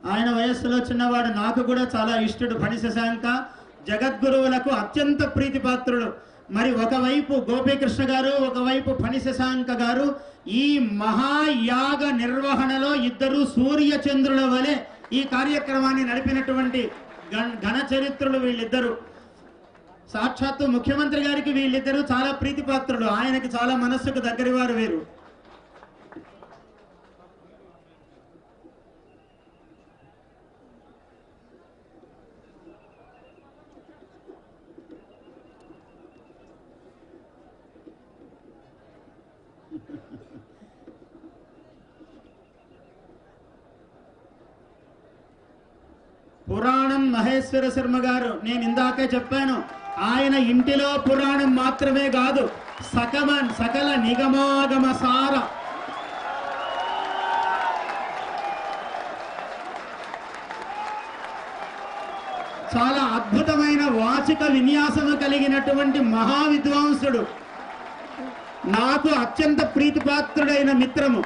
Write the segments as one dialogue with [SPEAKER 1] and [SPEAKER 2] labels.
[SPEAKER 1] ఆయన వయస్సులో చిన్నవాడు, నాకు కూడా చాలా ఇష్టడు. ఫణి శశాంక జగద్గురువులకు అత్యంత ప్రీతిపాత్రుడు. మరి ఒకవైపు గోపీకృష్ణ గారు, ఒకవైపు ఫణి శశాంక గారు ఈ మహాయాగ నిర్వహణలో ఇద్దరు సూర్య చంద్రుల వలె ఈ కార్యక్రమాన్ని నడిపినటువంటి ఘన చరిత్రులు వీళ్ళిద్దరు. సాక్షాత్తు ముఖ్యమంత్రి గారికి వీళ్ళిద్దరూ చాలా ప్రీతిపాత్రులు. ఆయనకి చాలా మనస్సుకు దగ్గరి వారు వీరు. పురాణం మహేశ్వర శర్మ గారు, నేను ఇందాకే చెప్పాను, ఆయన ఇంటిలో పురాణం మాత్రమే కాదు, సకల నిగమాగమ సార చాలా అద్భుతమైన వాచిక విన్యాసము కలిగినటువంటి మహావిద్వాంసుడు, నాకు అత్యంత ప్రీతిపాత్రుడైన మిత్రము.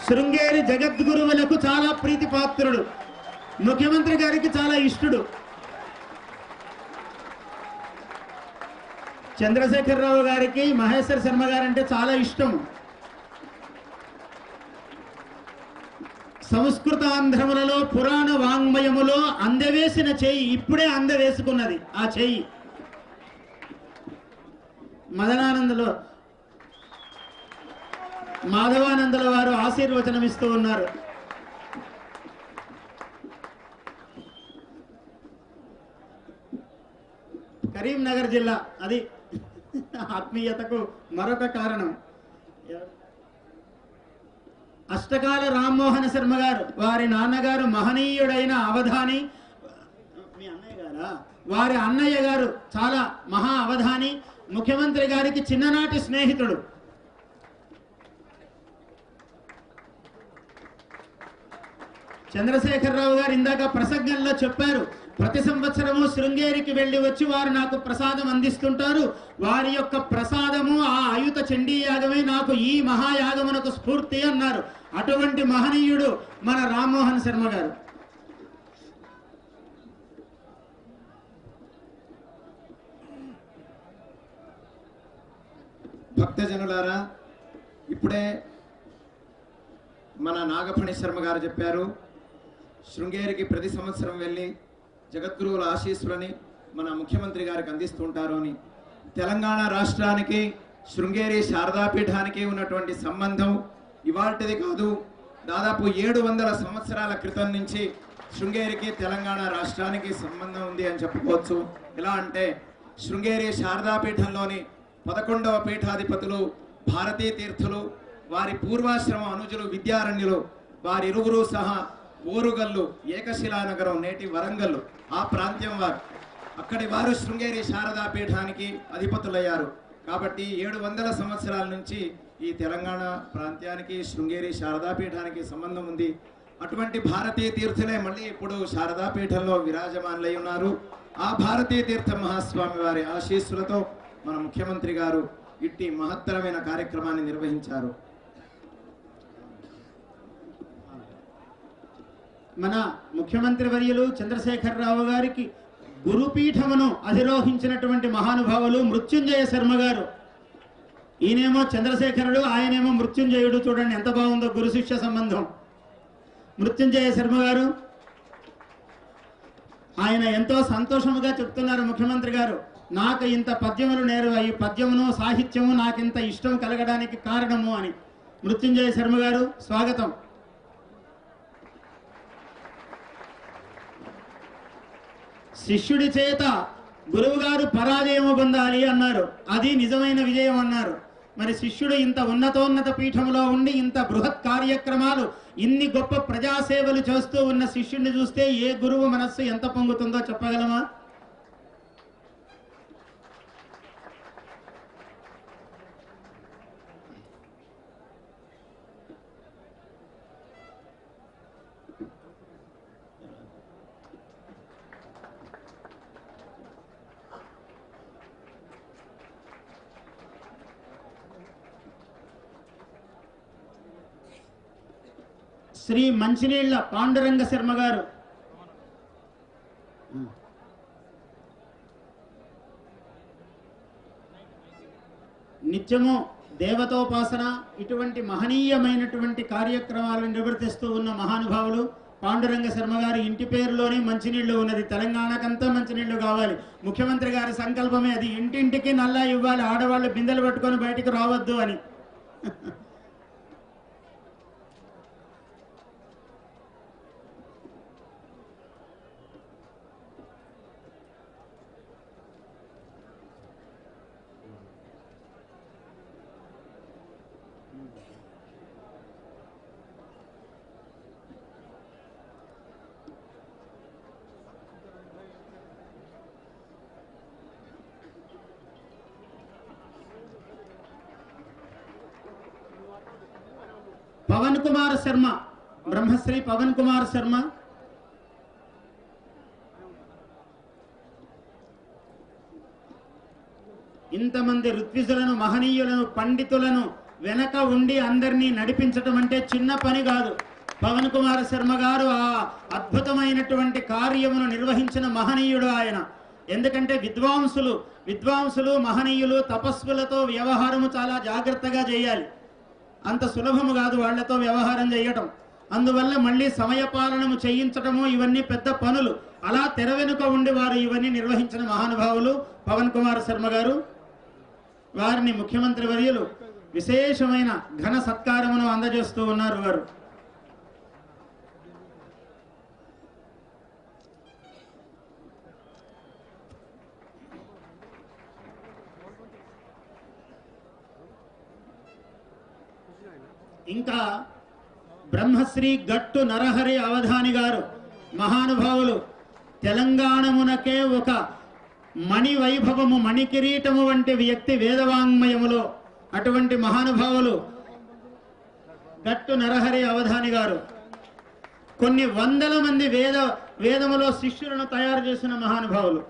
[SPEAKER 1] శృంగేరి జగద్గురువులకు చాలా ప్రీతిపాత్రుడు, ముఖ్యమంత్రి గారికి చాలా ఇష్టడు. చంద్రశేఖరరావు గారికి మహేశ్వర శర్మ గారంటే చాలా ఇష్టం. సంస్కృతాంధ్రములలో పురాణ వాంగ్మయములో అందవేసిన చేయి ఇప్పుడే అందవేసుకున్నది. ఆ చేయి మదనానందలో మాధవానందుల వారు ఆశీర్వచనం ఇస్తూ ఉన్నారు. కరీంనగర్ జిల్లా, అది ఆత్మీయతకు మరొక కారణం. అష్టకాల రామ్మోహన శర్మ గారు, వారి నాన్నగారు మహనీయుడైన అవధాని, మీ అన్నయ్య గారా, వారి అన్నయ్య గారు చాలా మహా అవధాని, ముఖ్యమంత్రి గారికి చిన్ననాటి స్నేహితుడు. చంద్రశేఖరరావు గారు ఇందాక ప్రసంగంలో చెప్పారు, ప్రతి సంవత్సరము శృంగేరికి వెళ్ళి వచ్చి వారు నాకు ప్రసాదం అందిస్తుంటారు. వారి యొక్క ప్రసాదము ఆ ఆయుత చండీ యాగమే నాకు ఈ మహాయాగమునకు స్ఫూర్తి అన్నారు. అటువంటి మహనీయుడు మన రామ్మోహన్ శర్మ గారు.
[SPEAKER 2] భక్తజనులారా, ఇప్పుడే మన నాగఫణి శర్మ గారు చెప్పారు, శృంగేరికి ప్రతి సంవత్సరం వెళ్ళి జగద్గురువుల ఆశీస్సులని మన ముఖ్యమంత్రి గారికి అందిస్తుంటారు అని. తెలంగాణ రాష్ట్రానికి శృంగేరి శారదాపీఠానికి ఉన్నటువంటి సంబంధం ఇవాల్టిది కాదు. దాదాపు 700 సంవత్సరాల క్రితం నుంచి శృంగేరికి తెలంగాణ రాష్ట్రానికి సంబంధం ఉంది అని చెప్పుకోవచ్చు. ఎలా అంటే శృంగేరి శారదాపీఠంలోని 11వ పీఠాధిపతులు భారతీ తీర్థులు, వారి పూర్వాశ్రమ అనుజులు విద్యారణ్యులు, వారిరువురు సహా ఓరుగల్లు, ఏకశిలానగరం, నేటి వరంగల్లు, ఆ ప్రాంత్యం వారు, అక్కడి వారు శృంగేరి శారదాపీఠానికి అధిపతులయ్యారు. కాబట్టి 700 సంవత్సరాల నుంచి ఈ తెలంగాణ ప్రాంతానికి శృంగేరి శారదాపీఠానికి సంబంధం ఉంది. అటువంటి భారతీయ తీర్థులే మళ్ళీ ఇప్పుడు శారదాపీఠంలో విరాజమానులై ఉన్నారు. ఆ భారతీయ తీర్థ మహాస్వామి వారి ఆశీస్సులతో మన ముఖ్యమంత్రి గారు ఇట్టి మహత్తరమైన కార్యక్రమాన్ని నిర్వహించారు.
[SPEAKER 1] మన ముఖ్యమంత్రి వర్యులు చంద్రశేఖరరావు గారికి గురుపీఠమును అధిరోహించినటువంటి మహానుభావులు మృత్యుంజయ శర్మ గారు. ఈయనేమో చంద్రశేఖరుడు, ఆయనేమో మృత్యుంజయుడు. చూడండి ఎంత బాగుందో గురు శిష్య సంబంధం. మృత్యుంజయ శర్మ గారు ఆయన ఎంతో సంతోషముగా చెప్తున్నారు, ముఖ్యమంత్రి గారు నాకు ఇంత పద్యములు ఈ పద్యమును సాహిత్యము నాకింత ఇష్టం కలగడానికి కారణము అని. మృత్యుంజయ శర్మ గారు స్వాగతం. శిష్యుడి చేత గురువు గారు పరాజయము పొందాలి అన్నారు, అది నిజమైన విజయం అన్నారు. మరి శిష్యుడు ఇంత ఉన్నతోన్నత పీఠంలో ఉండి ఇంత బృహత్ కార్యక్రమాలు, ఇన్ని గొప్ప ప్రజాసేవలు చేస్తూ ఉన్న శిష్యుడిని చూస్తే ఏ గురువు మనస్సు ఎంత పొంగుతుందో చెప్పగలమా? శ్రీ మంచినీళ్ల పాండురంగ శర్మ గారు, నిత్యము దేవతోపాసన ఇటువంటి మహనీయమైనటువంటి కార్యక్రమాలను నిర్వర్తిస్తూ ఉన్న మహానుభావులు పాండురంగ శర్మ గారి ఇంటి పేరులోనే మంచినీళ్లు ఉన్నది. తెలంగాణకంతా మంచినీళ్లు కావాలి. ముఖ్యమంత్రి గారి సంకల్పమే అది. ఇంటింటికి నల్లా ఇవ్వాలి, ఆడవాళ్ళు బిందెలు పట్టుకొని బయటికి రావద్దు అని. పవన్ కుమార్ శర్మ, బ్రహ్మశ్రీ పవన్ కుమార్ శర్మ, ఇంతమంది ఋత్విజులను, మహనీయులను, పండితులను వెనక ఉండి అందరినీ నడిపించటం అంటే చిన్న పని కాదు. పవన్ కుమార్ శర్మ గారు ఆ అద్భుతమైనటువంటి కార్యమును నిర్వహించిన మహనీయుడు ఆయన. ఎందుకంటే విద్వాంసులు మహనీయులు తపస్సులతో వ్యవహారము చాలా జాగ్రత్తగా చేయాలి. అంత సులభము కాదు వాళ్లతో వ్యవహారం చేయటం. అందువల్ల మళ్ళీ సమయపాలనము చేయించటము ఇవన్నీ పెద్ద పనులు. అలా తెర వెనుక ఉండి వారు ఇవన్నీ నిర్వహించిన మహానుభావులు పవన్ కుమార్ శర్మ గారు. వారిని ముఖ్యమంత్రి వర్యులు విశేషమైన ఘన సత్కారమును అందజేస్తూ ఉన్నారు. వారు ఇంకా బ్రహ్మశ్రీ గట్టు నరహరి అవధాని గారు మహానుభావులు. తెలంగాణమునకే ఒక మణి వైభవము, మణి కిరీటము వంటి వ్యక్తి వేదవాంగ్మయములో. అటువంటి మహానుభావులు గట్టు నరహరి అవధాని గారు కొన్ని వందల మంది వేదములో శిష్యులను తయారు చేసిన మహానుభావులు.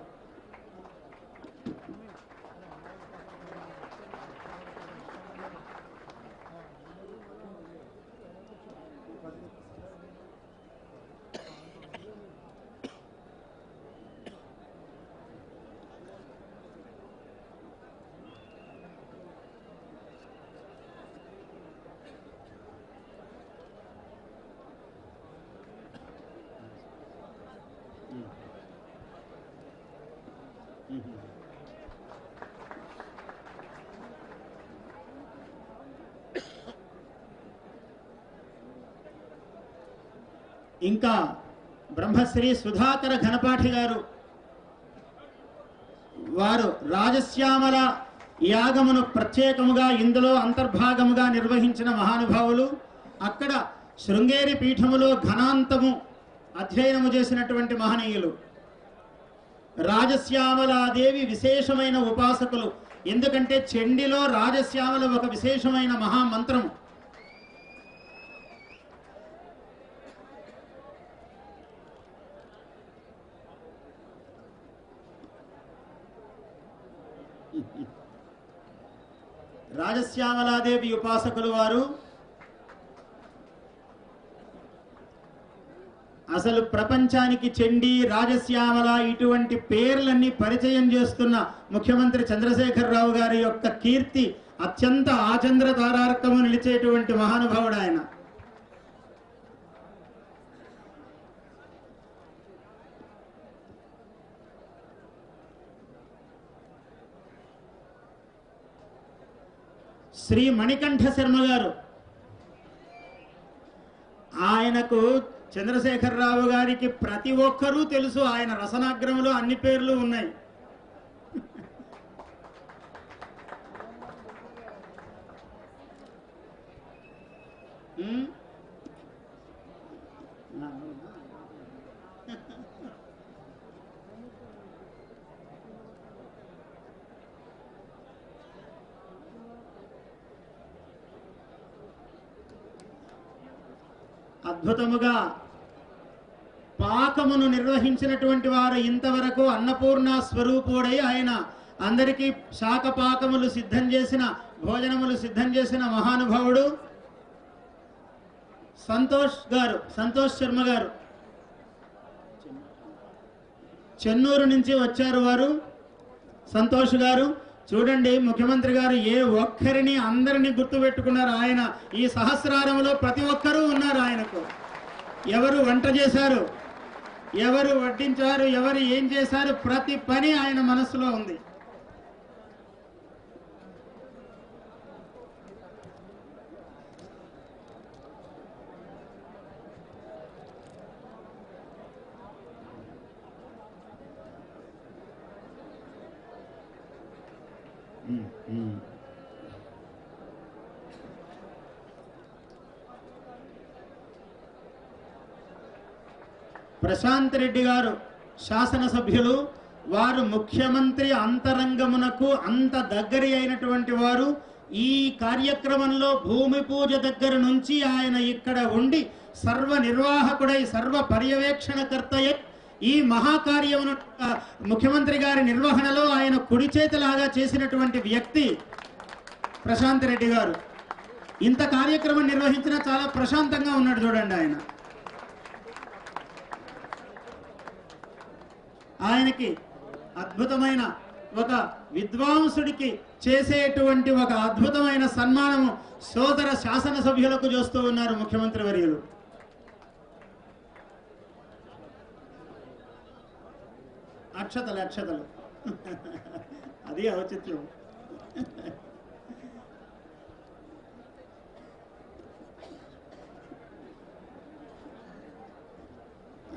[SPEAKER 1] ఇంకా బ్రహ్మశ్రీ సుధాకర ఘనపాఠి గారు, వారు రాజశ్యామల యాగమును ప్రత్యేకముగా ఇందులో అంతర్భాగముగా నిర్వహించిన మహానుభావులు. అక్కడ శృంగేరి పీఠములో ఘనాంతము అధ్యయనము చేసినటువంటి మహనీయులు. రాజశ్యామలాదేవి విశేషమైన ఉపాసకులు. ఎందుకంటే చండిలో రాజశ్యామల ఒక విశేషమైన మహామంత్రం. రాజశ్యామలాదేవి ఉపాసకులు వారు. అసలు ప్రపంచానికి చండీ, రాజశ్యామల ఇటువంటి పేర్లన్నీ పరిచయం చేస్తున్న ముఖ్యమంత్రి చంద్రశేఖరరావు గారి యొక్క కీర్తి అత్యంత ఆచంద్ర తారార్కము నిలిచేటువంటి మహానుభావుడు ఆయన. శ్రీ మణికంఠ శర్మ గారు, ఆయనకు చంద్రశేఖరరావు గారికి ప్రతి ఒక్కరూ తెలుసు. ఆయన రసనాగ్రములో అన్ని పేర్లు ఉన్నాయి. అద్భుతముగా పాకమును నిర్వహించినటువంటి వారు. ఇంతవరకు అన్నపూర్ణ స్వరూపుడై ఆయన అందరికీ శాఖ పాకములు సిద్ధం చేసిన, భోజనములు సిద్ధం చేసిన మహానుభావుడు సంతోష్ శర్మ గారు చెన్నూరు నుంచి వచ్చారు. వారు సంతోష్ గారు చూడండి, ముఖ్యమంత్రి గారు ఏ ఒక్కరిని అందరినీ గుర్తుపెట్టుకున్నారు. ఆయన ఈ సహస్రారంలో ప్రతి ఒక్కరూ ఉన్నారు ఆయనకు. ఎవరు వంట చేశారు, ఎవరు వడ్డించారు, ఎవరు ఏం చేశారు, ప్రతి పని ఆయన మనసులో ఉంది. ప్రశాంత్ రెడ్డి గారు శాసనసభ్యులు, వారు ముఖ్యమంత్రి అంతరంగమునకు అంత దగ్గరి అయినటువంటి వారు. ఈ కార్యక్రమంలో భూమి పూజ దగ్గర నుంచి ఆయన ఇక్కడ ఉండి సర్వ నిర్వాహకుడై సర్వ పర్యవేక్షణకర్తయ్య ఈ మహాకార్యమును ముఖ్యమంత్రి గారి నిర్వహణలో ఆయన కుడి చేతిలాగా చేసినటువంటి వ్యక్తి ప్రశాంత్ రెడ్డి గారు. ఇంత కార్యక్రమం నిర్వహించినా చాలా ప్రశాంతంగా ఉన్నాడు చూడండి. ఆయనకి అద్భుతమైన ఒక విద్వాంసుడికి చేసేటువంటి ఒక అద్భుతమైన సన్మానము సోదర శాసనసభ్యులకు చేస్తూ ఉన్నారు ముఖ్యమంత్రి వర్యులు. అక్షతలు అది ఔచిత్యం.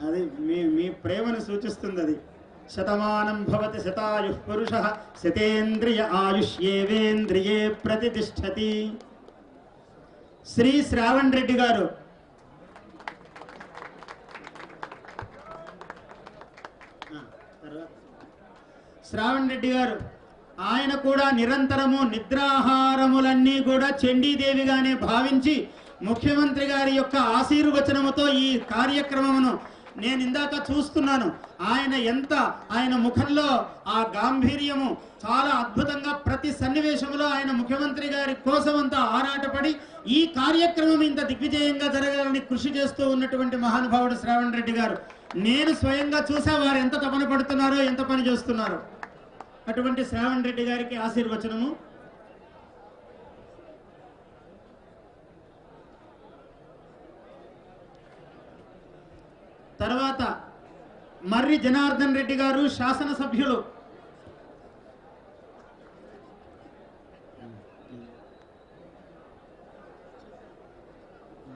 [SPEAKER 1] అది మీ ప్రేమను సూచిస్తుంది. అది శతమానం భవతి శతాయు పురుష శతేంద్రియ ఆయుష్యేవేంద్రియే ప్రతిష్టతి. శ్రీ శ్రావణ్ రెడ్డి గారు ఆయన కూడా నిరంతరము నిద్రాహారములన్నీ కూడా చండీదేవిగానే భావించి ముఖ్యమంత్రి గారి యొక్క ఆశీర్వచనముతో ఈ కార్యక్రమమును నేను ఇందాక చూస్తున్నాను. ఆయన ముఖంలో ఆ గాంభీర్యము చాలా అద్భుతంగా ప్రతి సన్నివేశంలో ఆయన ముఖ్యమంత్రి గారి కోసం అంతా ఆరాటపడి ఈ కార్యక్రమం ఇంత దిగ్విజయంగా జరగాలని కృషి చేస్తూ ఉన్నటువంటి మహానుభావుడు శ్రావణ్ రెడ్డి గారు. నేను స్వయంగా చూసా వారు ఎంత తపన పడుతున్నారో, ఎంత పని చేస్తున్నారో. అటువంటి శ్రావణ్ రెడ్డి గారికి ఆశీర్వచనము. తర్వాత మర్రి జనార్దన్ రెడ్డి గారు శాసనసభ్యులు.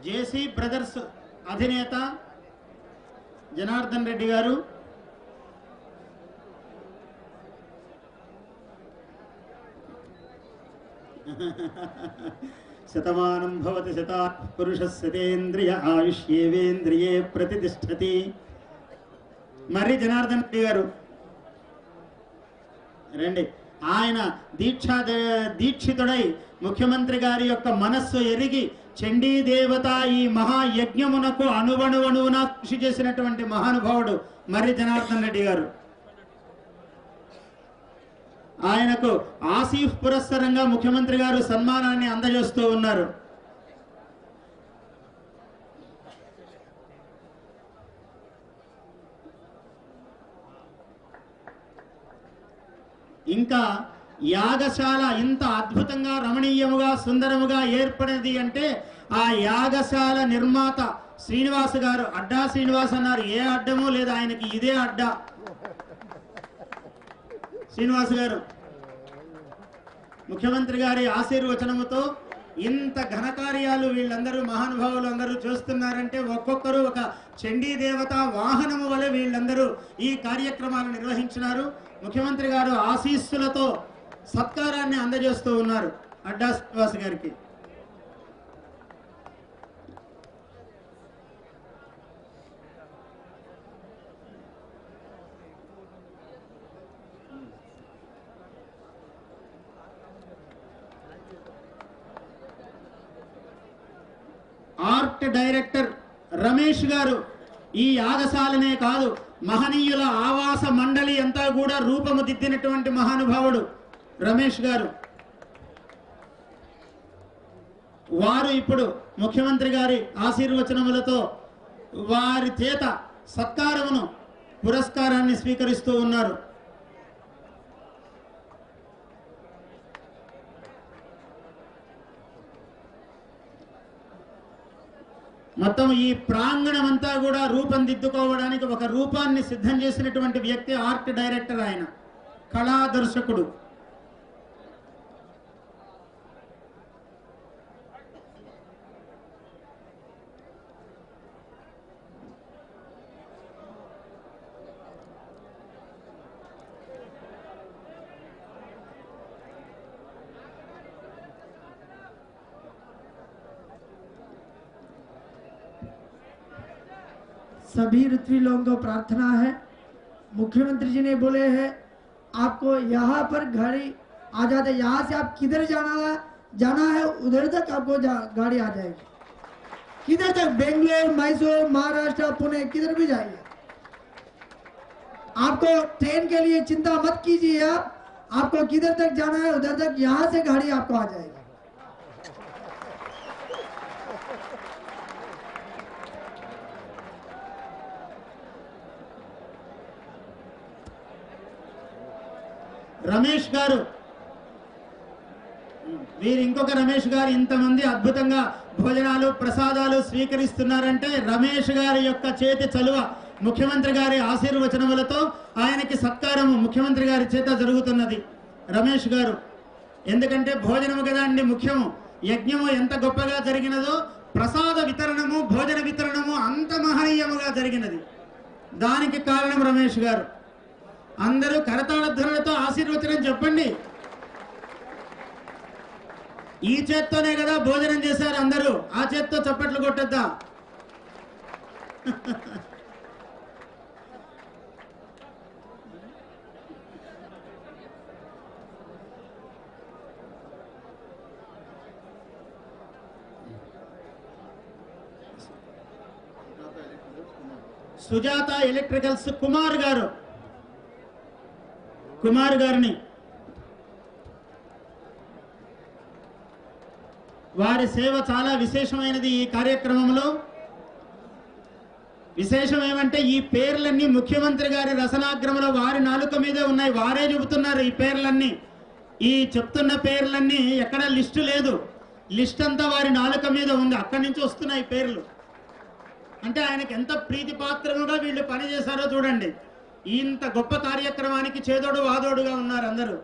[SPEAKER 1] జేసీ బ్రదర్స్ అధినేత జనార్దన్ రెడ్డి గారు. శతమానం భవతి శతా పురుష శతేంద్రియ ఆయుష్యేవేంద్రియే ప్రతిష్టతి. మర్రి జనార్దన్ రెడ్డి గారు రండి. ఆయన దీక్షితుడై ముఖ్యమంత్రి గారి యొక్క మనస్సు ఎరిగి చండీ దేవత ఈ మహాయజ్ఞమునకు అణువణువున కృషి చేసినటువంటి మహానుభావుడు మర్రి జనార్దన్ రెడ్డి గారు. ఆయనకు ఆసీఫ్ పురస్సరంగా ముఖ్యమంత్రి గారు సన్మానాన్ని అందజేస్తూ ఉన్నారు. ఇంకా యాగశాల ఇంత అద్భుతంగా రమణీయముగా సుందరముగా ఏర్పడినది అంటే ఆ యాగశాల నిర్మాత శ్రీనివాస్ గారు. అడ్డా శ్రీనివాస్ అన్నారు, ఏ అడ్డమో లేదు ఆయనకి, ఇదే అడ్డా. శ్రీనివాస్ గారు ముఖ్యమంత్రి గారి ఆశీర్వచనముతో ఇంత ఘనకార్యాలు వీళ్ళందరూ మహానుభావులు అందరూ చేస్తున్నారంటే ఒక్కొక్కరు ఒక చండీ దేవత వాహనము వలె వీళ్ళందరూ ఈ కార్యక్రమాలు నిర్వహించినారు. ముఖ్యమంత్రి గారు ఆశీస్సులతో సత్కారాన్ని అందజేస్తూ ఉన్నారు అడ్డా శ్రీనివాస్ గారికి. ఆర్ట్ డైరెక్టర్ రమేష్ గారు ఈ యాగశాలనే కాదు మహనీయుల ఆవాస మండలి అంతా కూడా రూపము దిద్దినటువంటి మహానుభావుడు రమేష్ గారు. వారు ఇప్పుడు ముఖ్యమంత్రి గారి ఆశీర్వచనములతో వారి చేత సత్కారమును పురస్కారాన్ని స్వీకరిస్తూ ఉన్నారు. మొత్తం ఈ ప్రాంగణం అంతా కూడా రూపొందిద్దుకోవడానికి ఒక రూపాన్ని సిద్ధం చేసినటువంటి వ్యక్తి ఆర్ట్ డైరెక్టర్, ఆయన కళా దర్శకుడు.
[SPEAKER 3] सभी ऋत्वी लोगों को प्रार्थना है, मुख्यमंत्री जी ने बोले हैं आपको यहाँ पर गाड़ी आ जाते, यहाँ से आप किधर जाना है उधर तक आपको गाड़ी आ जाएगी, किधर तक, बेंगलोर, मैसूर, महाराष्ट्र, पुणे, किधर भी जाइए। आपको ट्रेन के लिए चिंता मत कीजिए, आपको किधर तक जाना है उधर तक यहाँ से गाड़ी आपको आ जाएगी।
[SPEAKER 1] రమేష్ గారు, వీరు ఇంకొక రమేష్ గారు ఇంతమంది అద్భుతంగా భోజనాలు ప్రసాదాలు స్వీకరిస్తున్నారంటే రమేష్ గారి యొక్క చేతి చలువ, ముఖ్యమంత్రి గారి ఆశీర్వచనములతో ఆయనకి సత్కారము ముఖ్యమంత్రి గారి చేత జరుగుతున్నది. రమేష్ గారు, ఎందుకంటే భోజనము కదా అండి ముఖ్యము. యజ్ఞము ఎంత గొప్పగా జరిగినదో ప్రసాద వితరణము, భోజన వితరణము అంత మహనీయముగా జరిగినది. దానికి కారణం రమేష్ గారు. అందరూ కరతాళధ్వనులతో ఆశీర్వచనం చెప్పండి. ఈ చేత్తోనే కదా భోజనం చేశారు అందరూ, ఆ చేత్తో చప్పట్లు కొట్టద్దా? సుజాత ఎలక్ట్రికల్స్ కుమార్ గారిని వారి సేవ చాలా విశేషమైనది. ఈ కార్యక్రమంలో విశేషం ఏమంటే ఈ పేర్లన్నీ ముఖ్యమంత్రి గారి రసనాగ్రమంలో వారి నాలుక మీదే ఉన్నాయి. వారే చెబుతున్నారు ఈ పేర్లన్నీ. ఈ చెప్తున్న పేర్లన్నీ ఎక్కడ లిస్టు లేదు, లిస్ట్ అంతా వారి నాలుక మీద ఉంది. అక్కడి నుంచి వస్తున్నాయి పేర్లు. అంటే ఆయనకి ఎంత ప్రీతిపాత్రముగా వీళ్ళు పనిచేశారో చూడండి. ఇంత గొప్ప కార్యక్రమానికి చేదోడు వాదోడుగా ఉన్నారు అందరూ.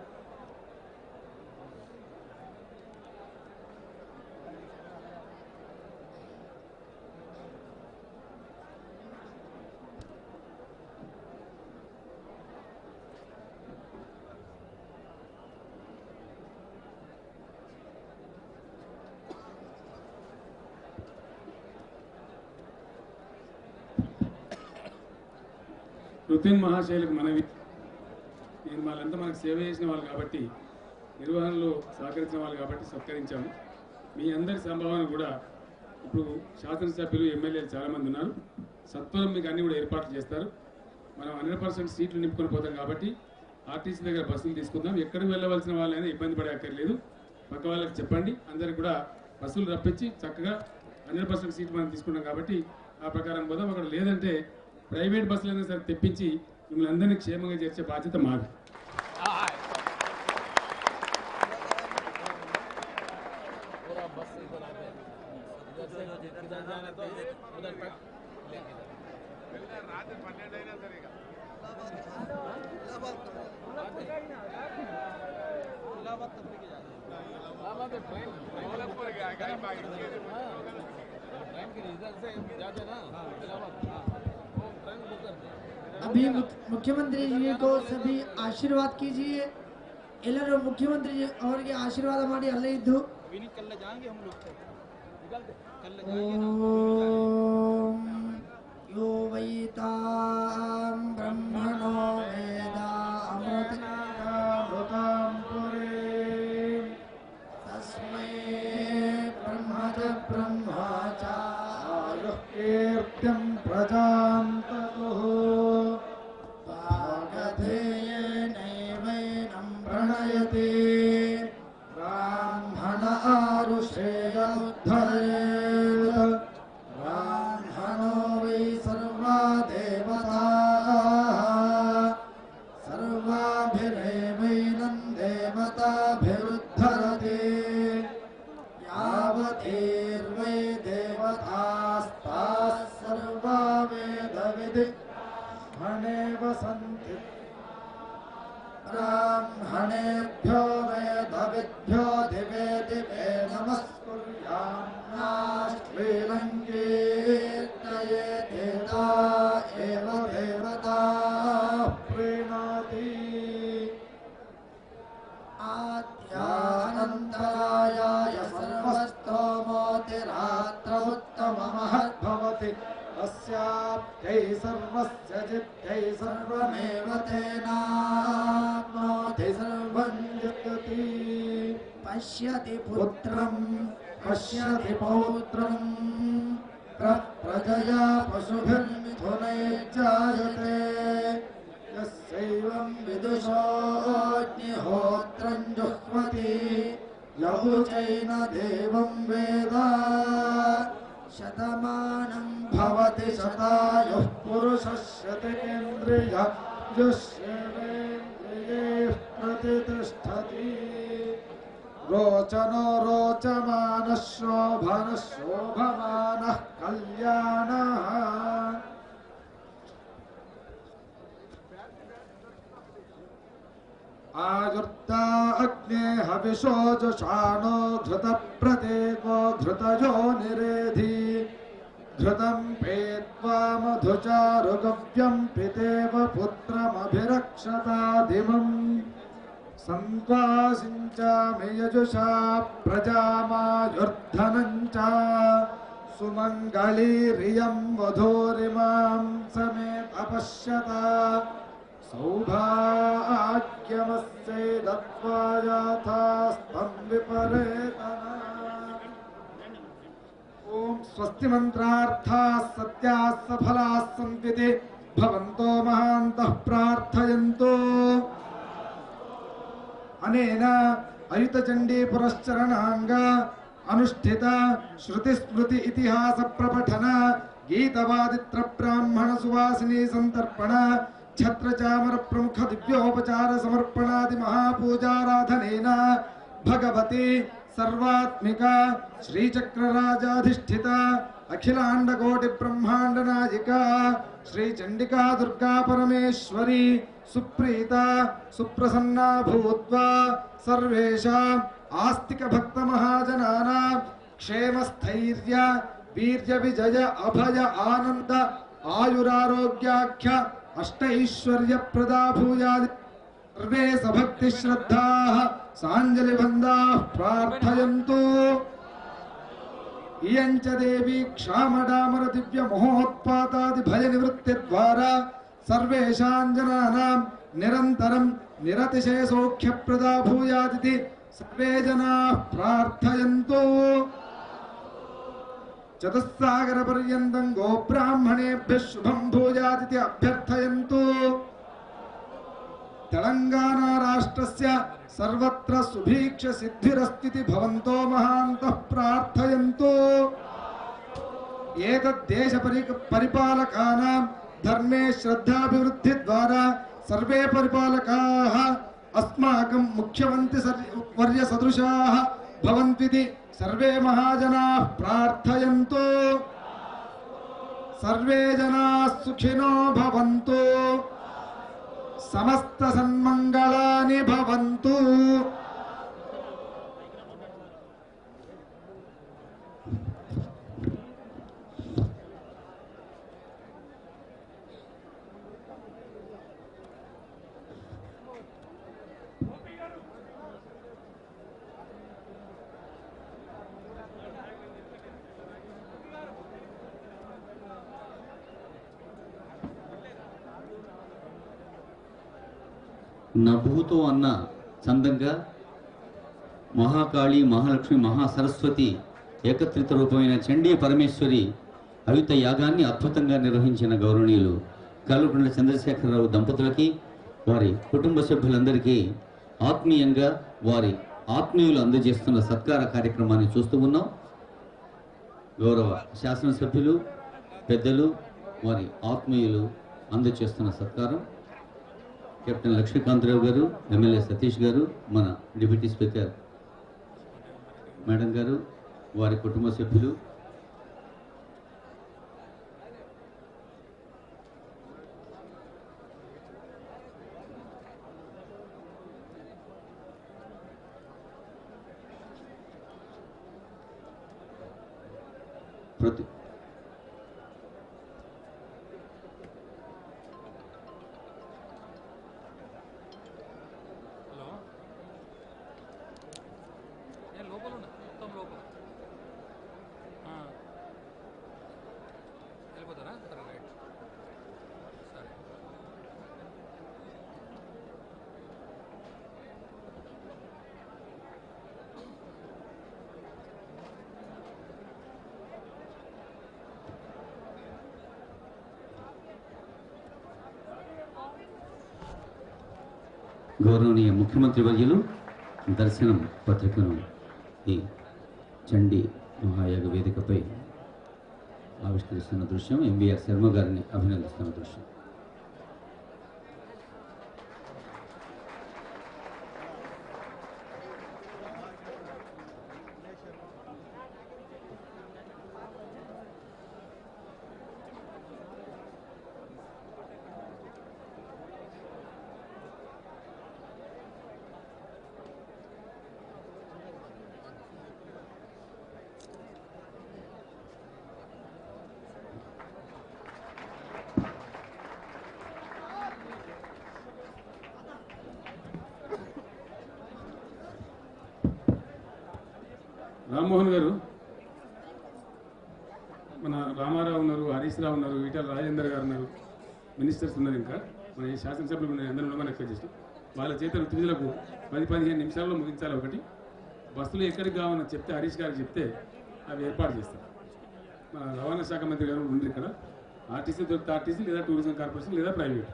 [SPEAKER 4] రుతిన్ మహాశైలకు మనవి, నేను వాళ్ళంతా మనకు సేవ చేసిన వాళ్ళు కాబట్టి, నిర్వహణలో సహకరించిన వాళ్ళు కాబట్టి సత్కరించాము. మీ అందరి సంభావన కూడా ఇప్పుడు శాసనసభ్యులు, ఎమ్మెల్యేలు చాలామంది ఉన్నారు. సత్వరం మీకు అన్ని కూడా ఏర్పాట్లు చేస్తారు. మనం 100% సీట్లు నింపుకొని పోతాం కాబట్టి ఆర్టీసీ దగ్గర బస్సులు తీసుకుందాం. ఎక్కడికి వెళ్ళవలసిన వాళ్ళైనా ఇబ్బంది పడే అక్కర్లేదు. పక్క వాళ్ళకి చెప్పండి, అందరికి కూడా బస్సులు రప్పించి చక్కగా 100% సీట్లు మనం తీసుకున్నాం కాబట్టి ఆ ప్రకారం పోదాం. అక్కడ లేదంటే ప్రైవేట్ బస్సులైనా సరే తెప్పించి మిమ్మల్ని అందరినీ క్షేమంగా చేర్చే బాధ్యత మాది.
[SPEAKER 3] अभी मुख्यमंत्री जी को सभी आशीर्वाद कीजिए. ಎಲ್ಲರೂ ಮುಖ್ಯಮಂತ್ರಿ ಅವರಿಗೆ ಆಶೀರ್ವಾದ ಮಾಡಿ ಅಲ್ಲೇ ಇದ್ದು ಓಂ ಯೋ ವೈತಾಂ ಬ್ರಹ್ಮಣೋ ವೇದ ಅಮೃತಾಂ ಪುರೇ ತಸ್ಮೈ ಬ್ರಹ್ಮದ ಬ್ರಹ್ಮಚಾರ್ಯ ಕೀರ್ತಿಂ ಪ್ರಜಾಂ ತತುಃ प्रणयते ब्राह्मण आरुषेय
[SPEAKER 5] ब्रह्मणेति हणे वसन्ति ब्राह्मणेभ्यो वेदविद्भ्यो दिवे दिवे नमस्कुर्यान्नाश्रीलङ्कीर्तयेतेता एव देवता प्रीणाति आद्यानन्तरायाय सर्वस्तोमोतिरात्रमुत्तममहद्भवति अस्याप्त्यै सर्वस्य जित्यै सर्वमेव तेनाप्नोति सर्वं जगति पश्यति पुत्रं पश्यति पौत्रं प्रजया पशुभिर्मिथुनैर्जायते यस्यैवं विदुषोऽग्निहोत्रं जुह्वति यहुचैन देवं वेद शतमानं भवति शतायुः पुरुषः शतेन्द्रियः युष्येवेन्द्रियैः प्रतिष्ठति रोचनो रोचमानः शोभनः शोभमानः कल्याणः आयुर्ता अग्ने हविषो जुषाणो घृतप्रदेको घृतयो निरेधि घृतं पेत्वा मधुचारुगव्यं पितेव पुत्रमभिरक्षतादिमम् सन्त्वासिञ्चामि यजुषा प्रजामायुर्धनं च सुमङ्गलीरियं वधूरिमां समेतपश्यता सौभाग्यमस्यै दत्त्वा याथास्तं विपरेतना ॐ स्वस्ति मन्त्रार्थाः सत्याः सफलाः सन्ति भवन्तो महान्तः प्रार्थयन्तु अनेन अयुतचण्डी पुरश्चरणाङ्ग अनुष्ठित श्रुतिस्मृति इतिहास प्रपठन गीतवादित्र ब्राह्मण सुवासिनी संतर्पण छत्र चामर प्रमुख दिव्योपचार समर्पणादि महापूजाराधनेन भगवती सर्वात्मिका श्रीचक्रराजाधिष्ठिता अखिलांड कोटि ब्रह्मांड नायिका श्री चंडिका दुर्गा परमेश्वरी सुप्रीता सुप्रसन्ना भूत्वा सर्वेषाम् आस्तिक भक्त महाजनानां क्षेम स्थैर्य वीर्य विजय अभय आनंद आयुरारोग्याख्य अष्टैश्वर्य प्रदा भूयादि सर्वे सभक्ति श्रद्धाः सांजलि बन्धाः प्रार्थयन्तु इयञ्च देवी क्षामडामर दिव्य महोत्पातादि भय निवृत्ति द्वारा सर्वेषां जनानां निरन्तरं निरतिशय सौख्य प्रदा भूयादिति सर्वे जनाः प्रार्थयन्तु चतुस्सागर पर्यन्तं गो ब्राह्मणेभ्यः शुभं भूयादिति अभ्यर्थयन्तु तेलंगाना राष्ट्रस्य सर्वत्र सुभीक्ष सिद्धिरस्तिति भवन्तो महान्तः प्रार्थयन्तु एतद्देश परिपालकानां धर्मे श्रद्धाभिवृद्धि द्वारा सर्वे परिपालकाः अस्माकं मुख्यमंत्री वर्य सदृशाः भवन्त्विति सर्वे महाजनाः प्रार्थयन्तु सर्वे जनाः सुखिनो भवन्तु समस्त सन्मंगलानि भवन्तु
[SPEAKER 6] నభూతో అన్న చందంగా మహాకాళి మహాలక్ష్మి మహాసరస్వతి ఏకత్రిత రూపమైన చండీ పరమేశ్వరి అయుత యాగాన్ని అద్భుతంగా నిర్వహించిన గౌరవనీయులు కల్వకుంట్ల చంద్రశేఖరరావు దంపతులకి వారి కుటుంబ సభ్యులందరికీ ఆత్మీయంగా వారి ఆత్మీయులు అందజేస్తున్న సత్కార కార్యక్రమాన్ని చూస్తూ ఉన్నాం. గౌరవ శాసనసభ్యులు పెద్దలు వారి ఆత్మీయులు అందజేస్తున్న సత్కారం కెప్టెన్ లక్ష్మీకాంతరావు గారు, ఎమ్మెల్యే సతీష్ గారు, మన డిప్యూటీ స్పీకర్ మేడం గారు, వారి కుటుంబ సభ్యులు, ప్రతి
[SPEAKER 7] హలో నేను లోపల ఉన్నా మొత్తం లోపల వెళ్ళిపోతారా సరే రైట్ సరే
[SPEAKER 6] గౌరవనీయ ముఖ్యమంత్రి వర్యులు దర్శనం పత్రికను ఈ చండీ మహాయాగ వేదికపై ఆవిష్కరిస్తున్న దృశ్యం ఎంవీఆర్ శర్మ గారిని అభినందిస్తున్న దృశ్యం.
[SPEAKER 4] రామ్మోహన్ గారు, మన రామారావు ఉన్నారు, హరీష్ రావు ఉన్నారు, ఈటల రాజేందర్ గారు ఉన్నారు, మినిస్టర్స్ ఉన్నారు, ఇంకా మన ఈ శాసనసభ్యులు ఉన్నారు, అందరూ ఉండమని ఎక్స్పెక్ట్ చేస్తాం. వాళ్ళ చేత ఋతువులకు 10-15 నిమిషాల్లో ముగించాలి. ఒకటి బస్సులు ఎక్కడికి కావాలని చెప్తే హరీష్ గారికి చెప్తే అవి ఏర్పాటు చేస్తారు. మన రవాణా శాఖ మంత్రి గారు ఉండి ఇక్కడ ఆర్టీసీ దొరికితే ఆర్టీసీ, లేదా టూరిజం కార్పొరేషన్, లేదా ప్రైవేట్,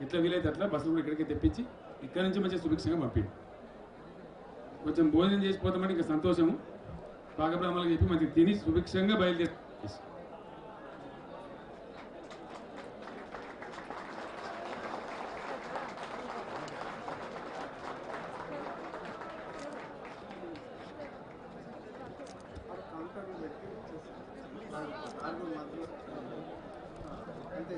[SPEAKER 4] ఎట్లా వీలైతే అట్లా బస్సులు కూడా ఇక్కడికి తెప్పించి ఇక్కడ నుంచి మంచిగా సుభిక్షంగా పంపింది. కొంచెం భోజనం చేసిపోతామంటే ఇంకా సంతోషము. పాకబ్రాహ్మణులకు చెప్పి మంచిగా తిని సుభిక్షంగా బయలుదేరి
[SPEAKER 5] అంతే